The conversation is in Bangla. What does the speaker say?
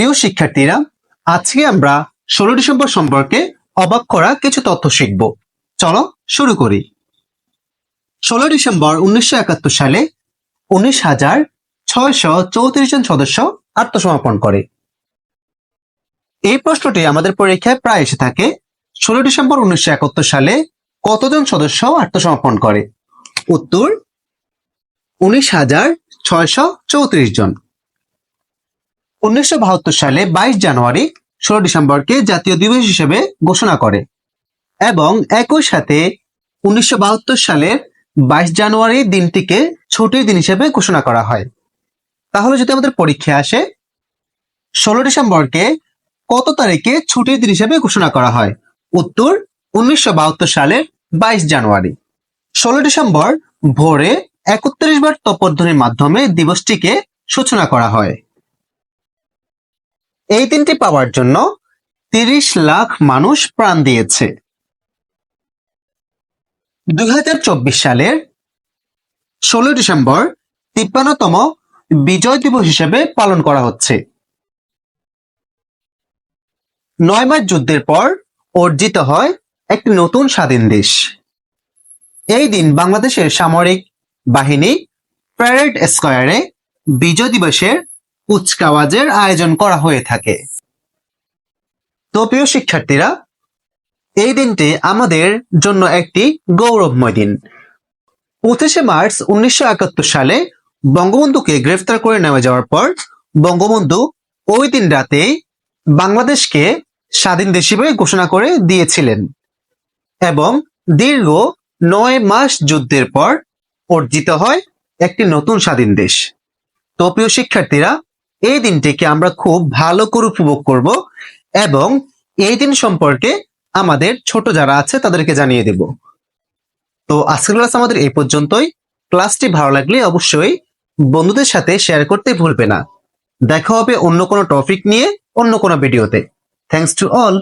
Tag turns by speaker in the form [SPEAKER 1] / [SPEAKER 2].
[SPEAKER 1] প্রিয় শিক্ষার্থীরা, আজকে আমরা 16 ডিসেম্বর সম্পর্কে অবাক করা কিছু তথ্য শিখব। চলো শুরু করি। 16 ডিসেম্বর 1971 সালে 19,634 জন সদস্য আত্মসমর্পণ করে। এই প্রশ্নটি আমাদের পরীক্ষায় প্রায় এসে থাকে। 16 ডিসেম্বর 1971 সালে কতজন সদস্য আত্মসমর্পণ করে? উত্তর 19,634 জন। 1972 সালে 22 জানুয়ারি 16 ডিসেম্বরকে জাতীয় দিবস হিসেবে ঘোষণা করে এবং একই সাথে 1972 সালের 22 জানুয়ারি দিনটিকে ছুটির দিন হিসেবে ঘোষণা করা হয়। তাহলে যদি আমাদের পরীক্ষা আসে 16 ডিসেম্বরকে কত তারিখে ছুটির দিন হিসেবে ঘোষণা করা হয়? উত্তর 1972 সালের 22 জানুয়ারি। 16 ডিসেম্বর ভোরে 31 বার তপধ্বনির মাধ্যমে দিবসটিকে সূচনা করা হয়। এই দিনটি পাওয়ার জন্য 30 লাখ মানুষ প্রাণ দিয়েছে। 2024 সালের 16 ডিসেম্বর 53তম বিজয় দিবস হিসেবে পালন করা হচ্ছে। 9 মাস যুদ্ধের পর অর্জিত হয় একটি নতুন স্বাধীন দেশ। এই দিন বাংলাদেশের সামরিক বাহিনী প্যারেড স্কয়ারে বিজয় দিবসের কুচকাওয়াজের আয়োজন করা হয়ে থাকে। তো প্রিয় শিক্ষার্থীরা, এই দিনটি আমাদের জন্য একটি গৌরবময় দিন। 25শে মার্চ 1971 সালে বঙ্গবন্ধুকে গ্রেফতার করে নেওয়া যাওয়ার পর বঙ্গবন্ধু ওই দিন রাতে বাংলাদেশকে স্বাধীন দেশ হিসেবে ঘোষণা করে দিয়েছিলেন এবং দীর্ঘ 9 মাস যুদ্ধের পর অর্জিত হয় একটি নতুন স্বাধীন দেশ। তো প্রিয় শিক্ষার্থীরা, এই দিনটিকে আমরা খুব ভালো করে উপভোগ করব এবং এই দিন সম্পর্কে আমাদের ছোট যারা আছে তাদেরকে জানিয়ে দেব। তো আজকের ক্লাস আমাদের এই পর্যন্তই। ক্লাসটি ভালো লাগলে অবশ্যই বন্ধুদের সাথে শেয়ার করতে ভুলবে না। দেখা হবে অন্য কোনো টপিক নিয়ে অন্য কোনো ভিডিওতে। Thanks to all.